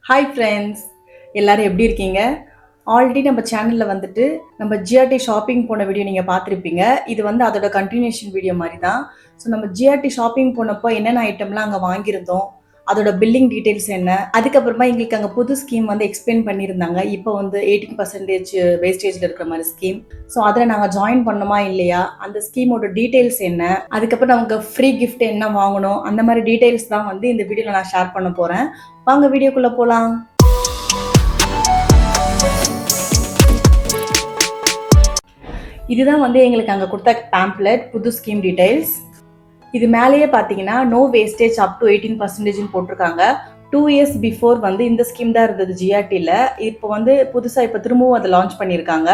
Hi friends, எல்லாரும் எப்படி இருக்கீங்க? ஆல்ரெடி நம்ம சேனலில் வந்துட்டு நம்ம ஜிஆர்டி ஷாப்பிங் போன வீடியோ நீங்கள் பார்த்துருப்பீங்க. இது வந்து அதோட கண்டினியூஷன் வீடியோ மாதிரி தான். ஸோ நம்ம ஜிஆர்டி ஷாப்பிங் போனப்போ என்னென்ன ஐட்டம்லாம் அங்கே வாங்கியிருந்தோம், அதோட பில்லிங் டீட்டெயில்ஸ் என்ன, அதுக்கப்புறமா எங்களுக்கு அங்கே புது ஸ்கீம் வந்து எக்ஸ்பிளைன் பண்ணியிருந்தாங்க. இப்போ வந்து 18% வேஸ்டேஜில் இருக்கிற மாதிரி ஸ்கீம். ஸோ அதில் நாங்கள் ஜாயின் பண்ணோமா இல்லையா, அந்த ஸ்கீமோட டீட்டெயில்ஸ் என்ன, அதுக்கப்புறம் நமக்கு ஃப்ரீ கிஃப்ட் என்ன வாங்கணும், அந்த மாதிரி டீட்டெயில்ஸ் தான் வந்து இந்த வீடியோவில் நான் ஷேர் பண்ண போகிறேன். வாங்க வீடியோக்குள்ளே போகலாம். இதுதான் வந்து எங்களுக்கு அங்கே கொடுத்த பேம்ப்ளெட், புது ஸ்கீம் டீடைல்ஸ். இது மேலேயே பார்த்தீங்கன்னா நோ வேஸ்டேஜ் அப் டு 18% போட்டிருக்காங்க. 2 இயர்ஸ் பிஃபோர் வந்து இந்த ஸ்கீம் தான் இருந்தது ஜிஆர்டியில். இப்போ வந்து புதுசாக இப்போ திரும்பவும் அதை லான்ச் பண்ணியிருக்காங்க.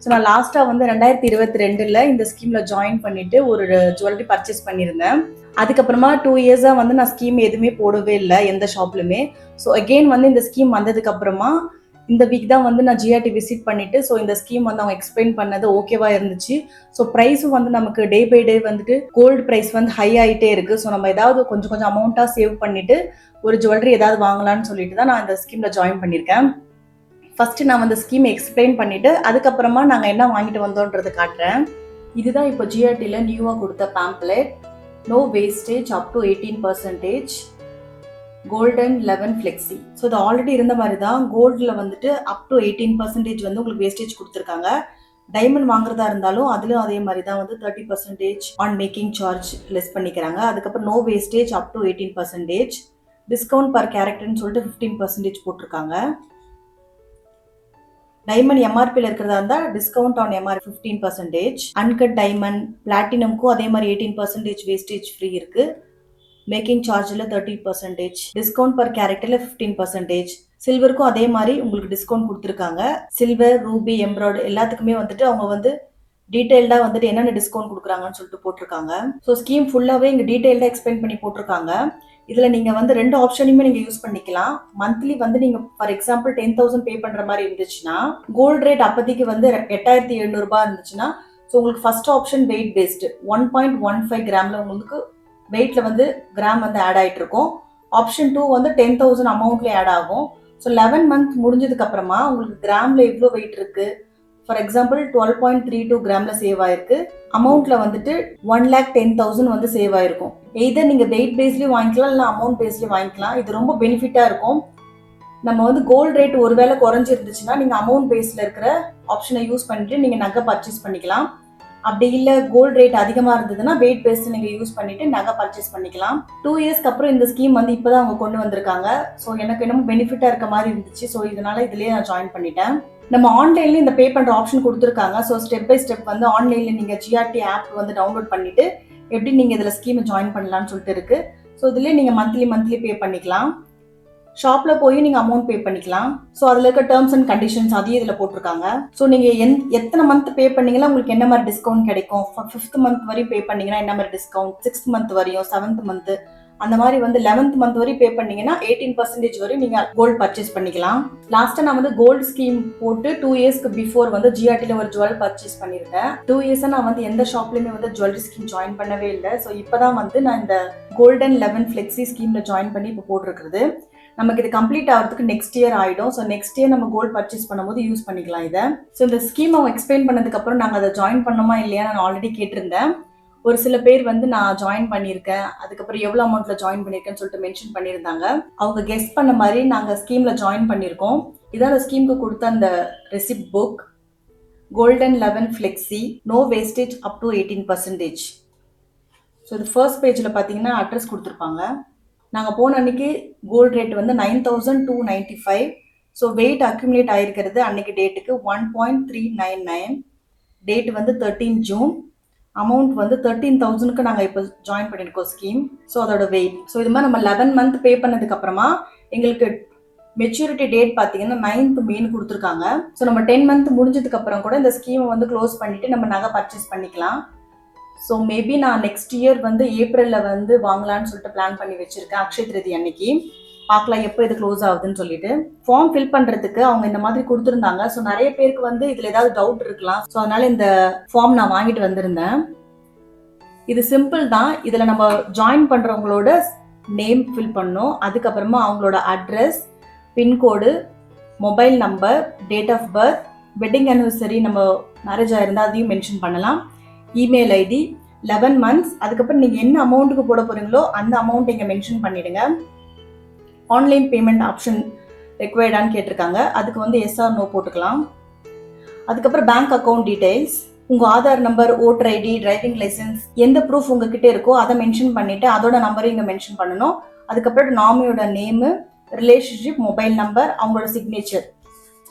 ஸோ நான் லாஸ்ட்டாக வந்து 2022 இந்த ஸ்கீமில் ஜாயின் பண்ணிவிட்டு ஒரு ஜுவல்லரி பர்ச்சேஸ் பண்ணியிருந்தேன். அதுக்கப்புறமா 2 இயர்ஸாக வந்து நான் ஸ்கீம் எதுவுமே போடவே இல்லை எந்த ஷாப்லையுமே. ஸோ அகெயின் வந்து இந்த ஸ்கீம் வந்ததுக்கப்புறமா இந்த வீக் தான் வந்து நான் ஜிஆர்டி விசிட் பண்ணிவிட்டு, ஸோ இந்த ஸ்கீம் வந்து அவங்க எக்ஸ்பிளைன் பண்ணது ஓகேவா இருந்துச்சு. ஸோ ப்ரைஸும் வந்து நமக்கு டே பை டே வந்துட்டு கோல்டு ப்ரைஸ் வந்து ஹை ஆகிட்டே இருக்குது. ஸோ நம்ம ஏதாவது கொஞ்சம் அமௌண்ட்டாக சேவ் பண்ணிவிட்டு ஒரு ஜுவல்லரி ஏதாவது வாங்கலாம்னு சொல்லிட்டு தான் நான் இந்த ஸ்கீமில் ஜாயின் பண்ணியிருக்கேன். ஃபஸ்ட்டு நான் வந்து ஸ்கீம் எக்ஸ்பிளைன் பண்ணிவிட்டு அதுக்கப்புறமா நாங்கள் என்ன வாங்கிட்டு வந்தோன்றது காட்டுறேன். இதுதான் இப்போ ஜிஆர்டியில் நியூவாக கொடுத்த pamphlet. No wastage up to 18%, golden 11 flexi. So இது ஆல்ரெடி இருந்த மாதிரி தான். கோல்டில் வந்துட்டு அப் டு 18% வந்து உங்களுக்கு வேஸ்டேஜ் கொடுத்துருக்காங்க. டைமண்ட் வாங்குறதா இருந்தாலும் அதுலேயும் அதே மாதிரி தான் வந்து 30% ஆன் மேக்கிங் சார்ஜ் லெஸ் பண்ணிக்கிறாங்க. அதுக்கப்புறம் no wastage up to 18%, discount per கேரக்டர்னு சொல்லிட்டு 15% போட்டிருக்காங்க. டைமண்ட் எம்ஆர்பியில் இருக்கிறதா இருந்தால் discount on MRP 15%. Uncut diamond பிளாட்டினம்க்கும் அதே மாதிரி 18% வேஸ்டேஜ் ஃப்ரீ இருக்குது. மேக்கிங் சார்ஜில் 30%, டிஸ்கவுண்ட் பர் கேரக்டரில் 15%. சில்வருக்கும் அதே மாதிரி உங்களுக்கு டிஸ்கவுண்ட் கொடுத்துருக்காங்க. சில்வர், ரூபி, எம்ப்ராய்டு எல்லாத்துக்குமே வந்துட்டு அவங்க வந்து டீட்டெயில்டாக வந்துட்டு என்னென்ன டிஸ்கவுண்ட் கொடுக்குறாங்கன்னு சொல்லிட்டு போட்டிருக்காங்க. ஸோ ஸ்கீம் ஃபுல்லாகவே இங்கே டீட்டெயில்டாக எக்ஸ்பிளைன் பண்ணி போட்டிருக்காங்க. இதில் நீங்கள் வந்து 2 ஆப்ஷனையுமே நீங்கள் யூஸ் பண்ணிக்கலாம். மந்த்லி வந்து நீங்கள் ஃபார் எக்ஸாம்பிள் 10,000 பே பண்ணுற மாதிரி இருந்துச்சுன்னா, கோல்டு ரேட் அப்போதைக்கு வந்து 8,700 இருந்துச்சுன்னா, ஸோ உங்களுக்கு ஃபர்ஸ்ட் ஆப்ஷன் வெயிட் பேஸ்டு 1.15 கிராமில் உங்களுக்கு வெயிட்டில் வந்து கிராம் வந்து ஆட் ஆகிட்டு இருக்கும். ஆப்ஷன் 2 வந்து 10,000 அமௌண்ட்லேயே ஆட் ஆகும். ஸோ 11 மந்த் முடிஞ்சதுக்கு அப்புறமா உங்களுக்கு கிராமில் எவ்வளோ வெயிட் இருக்குது, ஃபார் எக்ஸாம்பிள் 12.32 கிராமில் சேவ் ஆயிருக்கு. அமௌண்ட்டில் வந்துட்டு 1,10,000 வந்து சேவ் ஆயிருக்கும். எய்தர் நீங்கள் வெயிட் பேஸ்லேயும் வாங்கிக்கலாம், இல்லை அமௌண்ட் பேஸ்லேயும் வாங்கிக்கலாம். இது ரொம்ப பெனிஃபிட்டாக இருக்கும். நம்ம வந்து கோல்டு ரேட் ஒருவேளை குறைஞ்சிருந்துச்சுன்னா நீங்கள் அமௌண்ட் பேஸில் இருக்கிற ஆப்ஷனை யூஸ் பண்ணிட்டு நீங்கள் நகை பர்ச்சேஸ் பண்ணிக்கலாம். அப்படி இல்லை கோல்டு ரேட் அதிகமாக இருந்ததுன்னா வெயிட் பேஸ் நீங்கள் யூஸ் பண்ணிட்டு நகை பர்ச்சேஸ் பண்ணிக்கலாம். 2 இயர்ஸ்க்கு அப்புறம் இந்த ஸ்கீம் வந்து இப்போ தான் அவங்க கொண்டு வந்திருக்காங்க. ஸோ எனக்கு என்னமோ பெனிஃபிட்டாக இருக்க மாதிரி இருந்துச்சு. ஸோ இதனால இதுலேயே நான் ஜாயின் பண்ணிட்டேன். நம்ம ஆன்லைன்லேயும் இந்த பே பண்ணுற ஆப்ஷன் கொடுத்துருக்காங்க. ஸோ ஸ்டெப் பை ஸ்டெப் வந்து ஆன்லைனில் நீங்கள் ஜிஆர்டி ஆப் வந்து டவுன்லோட் பண்ணிவிட்டு எப்படி நீங்கள் இதில் ஸ்கீமை ஜாயின் பண்ணலான்னு சொல்லிட்டு இருக்குது. ஸோ இதுலேயே நீங்கள் மந்த்லி பே பண்ணிக்கலாம். ஷாப்பில் போய் நீங்கள் அமௌண்ட் பே பண்ணிக்கலாம். ஸோ அதில் இருக்க டேர்ம்ஸ் அண்ட் கண்டிஷன்ஸ் அதையும் இதில் போட்டிருக்காங்க. ஸோ நீங்கள் எத்தனை மந்த் பே பண்ணீங்கன்னா உங்களுக்கு என்ன மாதிரி டிஸ்கவுண்ட் கிடைக்கும், 5th மந்த் வரையும் பே பண்ணீங்கன்னா என்ன மாதிரி டிஸ்கவுண்ட், 6th மந்த் வரையும், 7th மந்த், அந்த மாதிரி வந்து 11th மந்த் வரையும் பே பண்ணீங்கன்னா 18% வரையும் நீங்கள் கோல்டு பர்ச்சேஸ் பண்ணிக்கலாம். லாஸ்ட்டாக நான் வந்து கோல்டு ஸ்கீம் போட்டு 2 இயர்ஸ்க்கு பிஃபோர் வந்து ஜிஆர்டியில் ஒரு ஜுவல் பர்ச்சேஸ் பண்ணியிருக்கேன். 2 இயர்ஸாக நான் வந்து எந்த ஷாப்லையுமே வந்து ஜுவல்லரி ஸ்கீம் ஜாயின் பண்ணவே இல்லை. ஸோ இப்போ தான் வந்து நான் இந்த கோல்டன் 11 ஃப்ளெக்ஸி ஸ்கீமில் ஜாயின் பண்ணி இப்போ போட்டிருக்கிறது. நமக்கு இது கம்ப்ளீட் ஆகிறதுக்கு நெக்ஸ்ட் இயர் ஆகிடும். ஸோ நெக்ஸ்ட் இயர் நம்ம கோல்டு பர்ச்சேஸ் பண்ணும்போது யூஸ் பண்ணிக்கலாம் இதை. ஸோ இந்த ஸ்கீம் அவங்க எக்ஸ்பிளைன் பண்ணதுக்கப்புறம் நாங்கள் அதை ஜாயின் பண்ணோமா இல்லையா நான் ஆல்ரெடி கேட்டிருந்தேன். ஒரு சில பேர் வந்து நான் ஜாயின் பண்ணியிருக்கேன், அதுக்கப்புறம் எவ்வளோ அமௌண்ட்டில் ஜாயின் பண்ணியிருக்கேன்னு சொல்லிட்டு மென்ஷன் பண்ணியிருந்தாங்க. அவங்க கெஸ் பண்ண மாதிரி நாங்கள் ஸ்கீமில் ஜாயின் பண்ணியிருக்கோம். இதான் அந்த ஸ்கீமுக்கு கொடுத்த அந்த receipt book. Golden 11 flexi, no wastage up to 18%. So இது ஃபர்ஸ்ட் பேஜில் பார்த்தீங்கன்னா அட்ரஸ் கொடுத்துருப்பாங்க. நாங்கள் போன அன்றைக்கி கோல்டு ரேட் வந்து 9,295. ஸோ வெயிட் அக்யூமுலேட் ஆகிருக்கிறது அன்றைக்கி டேட்டுக்கு 1.399. டேட் வந்து 13 ஜூன். அமௌண்ட் வந்து 13,000க்கு நாங்கள் இப்போ ஜாயின் பண்ணியிருக்கோம் ஸ்கீம். ஸோ அதோட வெயிட். ஸோ இது மாதிரி நம்ம 11 மந்த் பே பண்ணதுக்கப்புறமா எங்களுக்கு மெச்சூரிட்டி டேட் பார்த்தீங்கன்னா 9th மேன்னு கொடுத்துருக்காங்க. ஸோ நம்ம 10 மந்த் முடிஞ்சதுக்கப்புறம் கூட இந்த ஸ்கீமை வந்து க்ளோஸ் பண்ணிவிட்டு நம்ம நகை பர்ச்சேஸ் பண்ணிக்கலாம். ஸோ மேபி நான் நெக்ஸ்ட் இயர் வந்து ஏப்ரலில் வந்து வாங்கலான்னு சொல்லிட்டு பிளான் பண்ணி வச்சுருக்கேன். அக்ஷய திருதி அன்னைக்கு பார்க்கலாம் எப்போ இது க்ளோஸ் ஆகுதுன்னு சொல்லிட்டு. ஃபார்ம் ஃபில் பண்ணுறதுக்கு அவங்க இந்த மாதிரி கொடுத்துருந்தாங்க. ஸோ நிறைய பேருக்கு வந்து இதில் ஏதாவது டவுட் இருக்கலாம். ஸோ அதனால் இந்த ஃபார்ம் நான் வாங்கிட்டு வந்திருந்தேன். இது சிம்பிள் தான். இதில் நம்ம ஜாயின் பண்ணுறவங்களோட நேம் ஃபில் பண்ணோம், அதுக்கப்புறமா அவங்களோட address, pincode, mobile number, date of birth, wedding anniversary நம்ம மேரேஜ் ஆயிருந்தால் அதையும் மென்ஷன் பண்ணலாம், இமெயில் ஐடி, 11 months, அதுக்கப்புறம் நீங்கள் என்ன அமௌண்ட்டுக்கு போட போகிறீங்களோ அந்த அமௌண்ட் இங்கே மென்ஷன் பண்ணிவிடுங்க. ஆன்லைன் பேமெண்ட் ஆப்ஷன் ரெக்வயர்டான்னு கேட்டிருக்காங்க, அதுக்கு வந்து எஸ் ஆர் நோ போட்டுக்கலாம். அதுக்கப்புறம் பேங்க் அக்கௌண்ட் டீடைல்ஸ், உங்கள் Aadhaar number, voter ID, driving licence, எந்த ப்ரூஃப் உங்ககிட்ட இருக்கோ அதை மென்ஷன் பண்ணிவிட்டு அதோட நம்பரையும் இங்கே மென்ஷன் பண்ணணும். அதுக்கப்புறம் நாமியோட நேமு, ரிலேஷன்ஷிப், மொபைல் நம்பர், அவங்களோட சிக்னேச்சர்.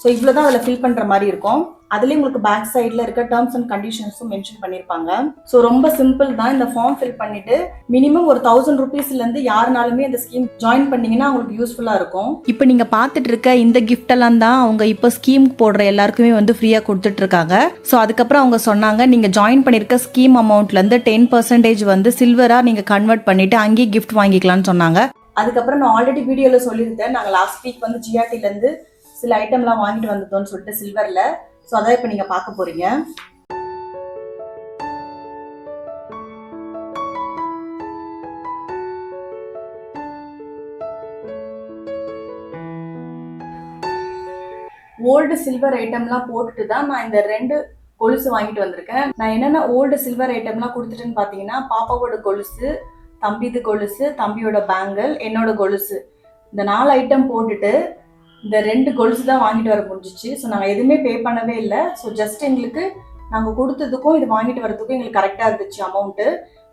ஸோ இவ்வளோ தான் அதில் ஃபில் பண்ணுற மாதிரி இருக்கும். அதுலேயும் உங்களுக்கு பேக் சைடில் இருக்க டேர்ம்ஸ் அண்ட் கண்டிஷன்ஸும் மென்ஷன் பண்ணியிருப்பாங்க. ஸோ ரொம்ப சிம்பிள் தான். இந்த ஃபார்ம் ஃபில் பண்ணிட்டு மினிமம் ஒரு 1000 rupeesலேருந்து யாருனாலுமே இந்த ஸ்கீம் ஜாயின் பண்ணீங்கன்னா உங்களுக்கு யூஸ்ஃபுல்லாக இருக்கும். இப்போ நீங்கள் பார்த்துட்டு இருக்க இந்த கிஃப்ட் எல்லாம் தான் அவங்க இப்போ ஸ்கீம் போடுற எல்லாருக்குமே வந்து ஃப்ரீயாக கொடுத்துட்டு இருக்காங்க. ஸோ அதுக்கப்புறம் அவங்க சொன்னாங்க, நீங்கள் ஜாயின் பண்ணியிருக்க ஸ்கீம் அமௌண்ட்லேருந்து 10% வந்து சில்வராக நீங்கள் கன்வெர்ட் பண்ணிட்டு அங்கேயே கிஃப்ட் வாங்கிக்கலாம்னு சொன்னாங்க. அதுக்கப்புறம் நான் ஆல்ரெடி வீடியோவில் சொல்லியிருந்தேன், நாங்கள் லாஸ்ட் வீக் வந்து ஜிஆர்டிலேருந்து சில ஐட்டம்லாம் வாங்கிட்டு வந்தோம்னு சொல்லிட்டு சில்வரில். ஸோ அதான் இப்போ நீங்கள் பார்க்க போகிறீங்க. ஓல்டு சில்வர் ஐட்டம்லாம் போட்டுட்டு தான் நான் இந்த 2 கொலுசு வாங்கிட்டு வந்திருக்கேன். நான் என்னென்ன ஓல்டு சில்வர் ஐட்டம்லாம் கொடுத்துட்டுன்னு பார்த்தீங்கன்னா, பாப்பாவோட கொலுசு, தம்பிது கொலுசு, தம்பியோட பேங்கிள், என்னோட கொலுசு, இந்த 4 ஐட்டம் போட்டுட்டு இந்த 2 கொலுசு தான் வாங்கிட்டு வர முடிஞ்சிச்சு. ஸோ நாங்கள் எதுவுமே பே பண்ணவே இல்லை. ஸோ ஜஸ்ட் எங்களுக்கு நாங்கள் கொடுத்ததுக்கும் இது வாங்கிட்டு வரதுக்கும் எங்களுக்கு கரெக்டாக இருந்துச்சு அமௌண்ட்டு.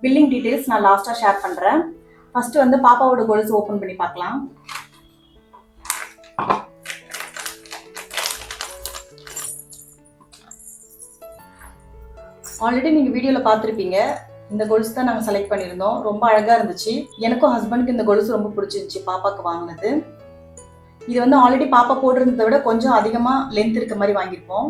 பில்லிங் டீட்டெயில்ஸ் நான் லாஸ்ட்டாக ஷேர் பண்ணுறேன். ஃபஸ்ட்டு வந்து பாப்பாவோட கொலுசு ஓப்பன் பண்ணி பார்க்கலாம். ஆல்ரெடி நீங்கள் வீடியோவில் பார்த்துருப்பீங்க. இந்த கொலுசு தான் நாங்கள் செலக்ட் பண்ணியிருந்தோம். ரொம்ப அழகாக இருந்துச்சு. எனக்கும் ஹஸ்பண்டுக்கு இந்த கொலுசு ரொம்ப பிடிச்சிருந்துச்சி பாப்பாவுக்கு வாங்கினது. இது வந்து ஆல்ரெடி பாப்பா போட்டிருந்ததை விட கொஞ்சம் அதிகமாக லென்த் இருக்க மாதிரி வாங்கியிருப்போம்.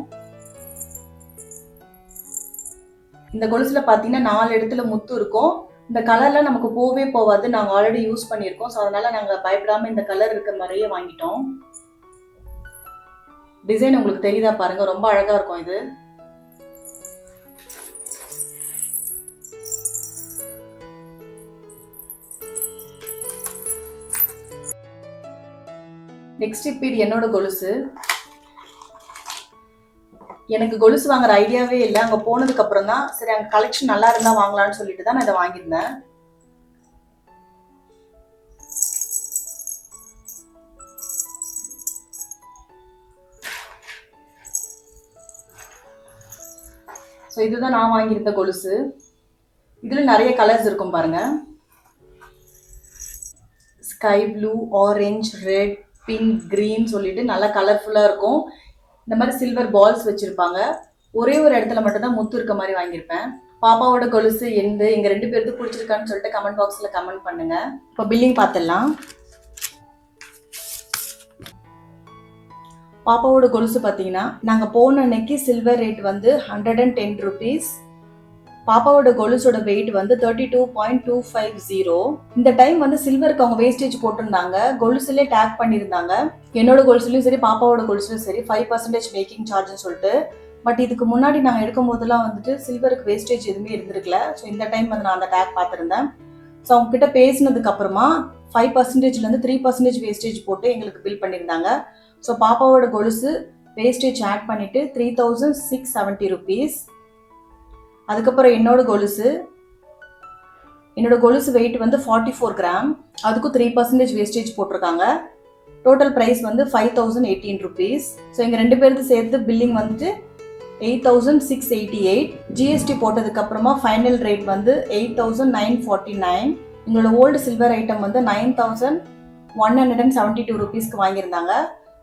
இந்த கொலுசுல பார்த்தீங்கன்னா 4 இடத்துல முத்து இருக்கும். இந்த கலர்லாம் நமக்கு போவே போவாது. நாங்கள் ஆல்ரெடி யூஸ் பண்ணியிருக்கோம். ஸோ அதனால நாங்கள் பயப்படாமல் இந்த கலர் இருக்க மாதிரியே வாங்கிட்டோம். டிசைன் உங்களுக்கு தெரியுதா பாருங்க, ரொம்ப அழகாக இருக்கும் இது. நெக்ஸ்ட் இப்போ இது என்னோட கொலுசு. எனக்கு கொலுசு வாங்குற ஐடியாவே இல்லை. அங்கே போனதுக்கு அப்புறம் தான் சரி அங்கே கலெக்ஷன் நல்லா இருந்தா வாங்கலாம்னு சொல்லிட்டு தான் நான் இதை வாங்கியிருந்தேன். ஸோ இதுதான் நான் வாங்கியிருந்த கொலுசு. இதில் நிறைய கலர்ஸ் இருக்கும் பாருங்க. Sky blue, orange, red, pink, green சொல்லிட்டு நல்லா கலர்ஃபுல்லாக இருக்கும். இந்த மாதிரி சில்வர் பால்ஸ் வச்சுருப்பாங்க. ஒரே ஒரு இடத்துல மட்டும்தான் முத்து இருக்க மாதிரி வாங்கியிருப்பேன். பாப்பாவோட கொலுசு எங்கள் 2 பேருக்கு பிடிச்சிருக்கான்னு சொல்லிட்டு கமெண்ட் பாக்ஸில் கமெண்ட் பண்ணுங்க. இப்போ பில்லிங் பார்த்துடலாம். பாப்பாவோட கொலுசு பார்த்தீங்கன்னா நாங்கள் போன அன்னைக்கு சில்வர் ரேட் வந்து 110 rupees. பாப்பாவோட கொலுசோட வெயிட் வந்து 32.250. இந்த டைம் வந்து சில்வருக்கு அவங்க வேஸ்டேஜ் போட்டிருந்தாங்க. கொலுசுலேயே டேக் பண்ணியிருந்தாங்க. என்னோட கொலுசுலையும் சரி பாப்பாவோட கொலுசுலையும் சரி 5% மேக்கிங் சார்ஜ்னு சொல்லிட்டு. பட் இதுக்கு முன்னாடி நாங்கள் எடுக்கும் போதெல்லாம் வந்துட்டு சில்வருக்கு வேஸ்டேஜ் எதுவுமே இருந்திருக்கல. ஸோ இந்த டைம் வந்து நான் அந்த டேக் பார்த்துருந்தேன். ஸோ அவங்க கிட்ட பேசினதுக்கு அப்புறமா 5%லேருந்து 3% வேஸ்டேஜ் போட்டு எங்களுக்கு பில் பண்ணியிருந்தாங்க. ஸோ பாப்பாவோட கொலுசு வேஸ்டேஜ் ஆட் பண்ணிட்டு 3670 rupees. அதுக்கப்புறம் என்னோட கொலுசு வெயிட் வந்து 44 gram. அதுக்கும் 3% வேஸ்டேஜ் போட்டிருக்காங்க. டோட்டல் ப்ரைஸ் வந்து 5018 rupees. ஸோ எங்கள் 2 பேருக்கு சேர்த்து பில்லிங் வந்துட்டு 8688. ஜிஎஸ்டி போட்டதுக்கு அப்புறமா ஃபைனல் ரேட் வந்து 8949. எங்களோட ஓல்டு சில்வர் ஐட்டம் வந்து 9172 rupeesக்கு வாங்கியிருந்தாங்க.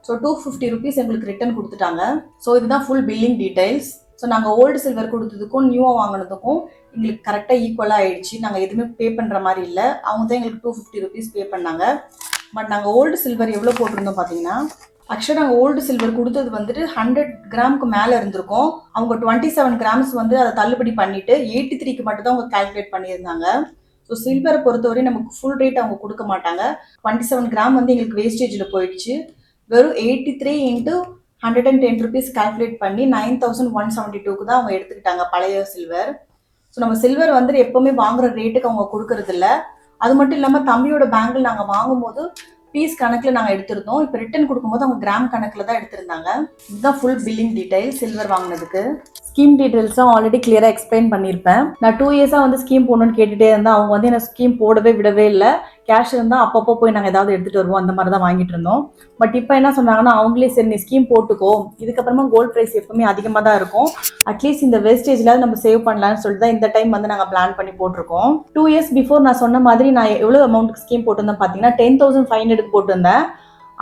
ஸோ 250 rupees எங்களுக்கு ரிட்டர்ன் கொடுத்துட்டாங்க. ஸோ இதுதான் ஃபுல் பில்லிங் டீடைல்ஸ். ஸோ நாங்கள் ஓல்டு சில்வர் கொடுத்ததுக்கும் நியூவாக வாங்கினதுக்கும் எங்களுக்கு கரெக்டாக ஈக்குவலாக ஆயிடுச்சு. நாங்கள் எதுவுமே பே பண்ணுற மாதிரி இல்லை. அவங்க தான் எங்களுக்கு 250 rupees பே பண்ணாங்க. பட் நாங்கள் ஓல்டு சில்வர் எவ்வளோ போட்டிருந்தோம் பார்த்தீங்கன்னா, ஆக்சுவலாக நாங்கள் ஓல்டு சில்வர் கொடுத்தது வந்துட்டு 100 gramக்கு மேலே இருந்திருக்கும். அவங்க 27 grams வந்து அதை தள்ளுபடி பண்ணிட்டு 83க்கு மட்டும் தான் அவங்க கால்குலேட் பண்ணியிருந்தாங்க. ஸோ சில்வரை பொறுத்தவரை நமக்கு ஃபுல் ரேட் அவங்க கொடுக்க மாட்டாங்க. 27 gram வந்து எங்களுக்கு வேஸ்டேஜில் போயிடுச்சு. வெறும் 83 × 110 rupees கால்குலேட் பண்ணி 9172க்கு தான் அவங்க எடுத்துக்கிட்டாங்க பழைய சில்வர். ஸோ நம்ம சில்வர் வந்துட்டு எப்போவுமே வாங்குற ரேட்டுக்கு அவங்க கொடுக்கறது இல்லை. அது மட்டும் இல்லாமல் தம்பியோட பேங்கிள் நாங்கள் வாங்கும்போது பீஸ் கணக்கில் நாங்கள் எடுத்திருந்தோம். இப்போ ரிட்டர்ன் கொடுக்கும்போது அவங்க கிராம் கணக்கில் தான் எடுத்திருந்தாங்க. இதுதான் ஃபுல் பில்லிங் டீடைல் சில்வர் வாங்கினதுக்கு. ஸ்கீம் டீடைல்ஸ்லாம் ஆல்ரெடி கிளியராக எக்ஸ்பிளைன் பண்ணியிருப்பேன். நான் 2 இயர்ஸாக வந்து ஸ்கீம் போடணும்னு கேட்டுகிட்டே இருந்தேன். அவங்க வந்து என்ன ஸ்கீம் போடவே விடவே இல்லை. கேஷ் இருந்தால் அப்பப்போ போய் நாங்கள் ஏதாவது எடுத்துகிட்டு வருவோம், அந்த மாதிரி தான் வாங்கிட்டு இருந்தோம். பட் இப்போ என்ன சொன்னாங்கன்னா, அவங்களே சரி நீ ஸ்கீம் போட்டுக்கோ, இதுக்கப்புறமா கோல்ட் ப்ரைஸ் எப்பவுமே அதிகமாக தான் இருக்கும், அட்லீஸ்ட் இந்த வேஸ்டேஜில் நம்ம சேவ் பண்ணலாம்னு சொல்லிட்டு தான் இந்த டைம் வந்து நாங்கள் பிளான் பண்ணி போட்டிருக்கோம். 2 இயர்ஸ் பிஃபோர் நான் சொன்ன மாதிரி நான் எவ்வளோ அமௌண்ட்டுக்கு ஸ்கீம் போட்டிருந்தேன் பார்த்தீங்கன்னா 10,500 போட்டிருந்தேன்.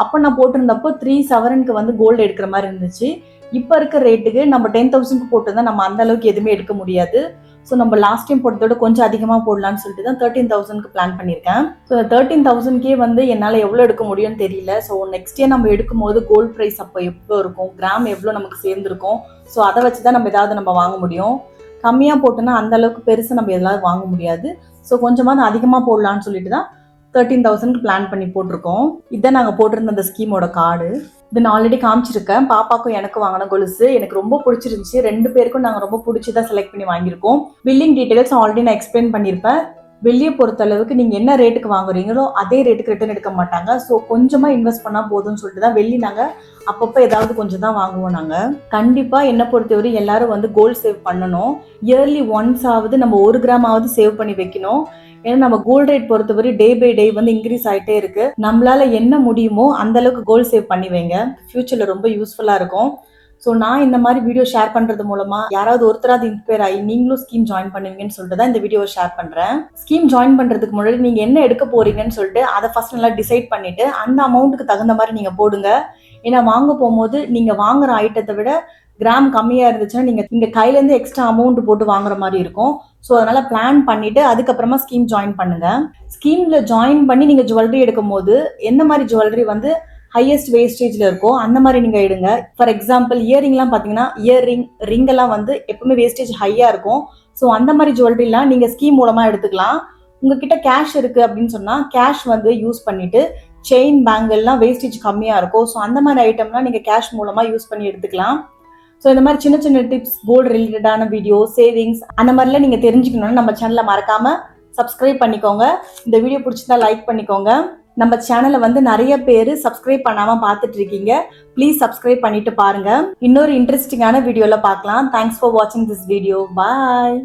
அப்போ நான் போட்டிருந்தப்போ 3 சவரனுக்கு வந்து கோல்டு எடுக்கிற மாதிரி இருந்துச்சு. இப்போ இருக்க ரேட்டுக்கு நம்ம 10,000க்கு போட்டிருந்தா நம்ம அந்த அளவுக்கு எதுவுமே எடுக்க முடியாது. ஸோ நம்ம லாஸ்ட் டைம் போட்டதோட கொஞ்சம் அதிகமாக போடலான்னு சொல்லிட்டு தான் 13,000க்கு பிளான் பண்ணியிருக்கேன். ஸோ 13,000கே வந்து என்னால் எவ்வளோ எடுக்க முடியும்னு தெரியல. ஸோ நெக்ஸ்ட் இயர் நம்ம எடுக்கும் போது கோல்ட் ப்ரைஸ் அப்போ எவ்வளோ இருக்கும், கிராம் எவ்வளோ நமக்கு சேர்ந்துருக்கும், ஸோ அதை வச்சு தான் நம்ம ஏதாவது நம்ம வாங்க முடியும். கம்மியாக போட்டோன்னா அந்த அளவுக்கு பெருசாக நம்ம எதாவது வாங்க முடியாது. ஸோ கொஞ்சமாக அதிகமாக போடலான்னு சொல்லிட்டு தான் 13,000க்கு பிளான் பண்ணி போட்டிருக்கோம். இதான் நாங்கள் போட்டிருந்த அந்த ஸ்கீமோட கார்டு. இது நான் ஆல்ரெடி காமிச்சிருக்கேன். பாப்பாக்கும் எனக்கு வாங்கின கொலுசு எனக்கு ரொம்ப பிடிச்சிருந்துச்சு. 2 பேருக்கும் நாங்கள் ரொம்ப பிடிச்சிதான் செலக்ட் பண்ணி வாங்கியிருக்கோம். பில்லிங் டீடைல்ஸ் ஆல்ரெடி நான் எக்ஸ்பிளைன் பண்ணியிருப்பேன். வெளியே பொறுத்த அளவுக்கு நீங்கள் என்ன ரேட்டுக்கு வாங்குறீங்களோ அதே ரேட்டுக்கு ரிட்டர்ன் எடுக்க மாட்டாங்க. ஸோ கொஞ்சமாக இன்வெஸ்ட் பண்ணால் போதும்னு சொல்லிட்டு தான் வெள்ளி நாங்கள் அப்பப்போ ஏதாவது கொஞ்சம் தான் வாங்குவோம். நாங்கள் கண்டிப்பாக என்னை பொறுத்தவரை எல்லாரும் வந்து கோல்டு சேவ் பண்ணணும். இயர்லி ஒன்ஸ் ஆகுது நம்ம 1 கிராமாவது சேவ் பண்ணி வைக்கணும். ஏன்னா நம்ம கோல்டு ரேட் பொறுத்தவரை டே பை டே வந்து இன்க்ரீஸ் ஆகிட்டே இருக்கு. நம்மளால என்ன முடியுமோ அந்த அளவுக்கு கோல்டு சேவ் பண்ணி வைங்க, ஃபியூச்சர்ல ரொம்ப யூஸ்ஃபுல்லா இருக்கும். ஸோ நான் இந்த மாதிரி வீடியோ ஷேர் பண்றது மூலமா யாராவது ஒருத்தராவது இன்ஸ்பயர் ஆகி நீங்களும் ஸ்கீம் ஜாயின் பண்ணுவீங்கன்னு சொல்லிட்டு தான் இந்த வீடியோவை ஷேர் பண்றேன். ஸ்கீம் ஜாயின் பண்றதுக்கு முன்னாடி நீங்க என்ன எடுக்க போறீங்கன்னு சொல்லிட்டு அதை ஃபர்ஸ்ட் நல்லா டிசைட் பண்ணிட்டு அந்த அமௌண்ட்டுக்கு தகுந்த மாதிரி நீங்க போடுங்க. ஏன்னா வாங்க போகும்போது நீங்க வாங்குற ஐட்டத்தை விட கிராம் கம்மியா இருந்துச்சுன்னா நீங்க கையில இருந்து எக்ஸ்ட்ரா அமௌண்ட் போட்டு வாங்குற மாதிரி இருக்கும். ஸோ அதனால பிளான் பண்ணிட்டு அதுக்கப்புறமா ஸ்கீம் ஜாயின் பண்ணுங்க. ஸ்கீம்ல ஜாயின் பண்ணி நீங்க ஜுவல்லரி எடுக்கும் போது எந்த மாதிரி ஜுவல்லரி வந்து ஹையஸ்ட் வேஸ்டேஜ்ல இருக்கோ அந்த மாதிரி நீங்க எடுங்க. ஃபார் எக்ஸாம்பிள் இயரிங்லாம் பாத்தீங்கன்னா ரிங் எல்லாம் வந்து எப்பவுமே வேஸ்டேஜ் ஹையா இருக்கும். ஸோ அந்த மாதிரி ஜுவல்லரிலாம் நீங்க ஸ்கீம் மூலமா எடுத்துக்கலாம். உங்ககிட்ட கேஷ் இருக்கு அப்படின்னு சொன்னா கேஷ் வந்து யூஸ் பண்ணிட்டு செயின் பேங்கிள்லாம் வேஸ்டேஜ் கம்மியா இருக்கும். ஸோ அந்த மாதிரி ஐட்டம்லாம் நீங்க கேஷ் மூலமா யூஸ் பண்ணி எடுத்துக்கலாம். ஸோ இந்த மாதிரி சின்ன சின்ன டிப்ஸ், கோல்டு ரிலேட்டடான வீடியோ, சேவிங்ஸ் அந்த மாதிரிலாம் நீங்கள் தெரிஞ்சுக்கணும்னு நம்ம சேனலை மறக்காமல் சப்ஸ்கிரைப் பண்ணிக்கோங்க. இந்த வீடியோ பிடிச்சிருந்தா லைக் பண்ணிக்கோங்க. நம்ம சேனலை வந்து நிறைய பேர் சப்ஸ்கிரைப் பண்ணாமல் பார்த்துட்டு இருக்கீங்க. ப்ளீஸ் சப்ஸ்கிரைப் பண்ணிட்டு பாருங்க. இன்னொரு இன்ட்ரெஸ்டிங்கான வீடியோவில் பார்க்கலாம். தேங்க்ஸ் ஃபார் வாட்சிங் திஸ் வீடியோ. பாய்.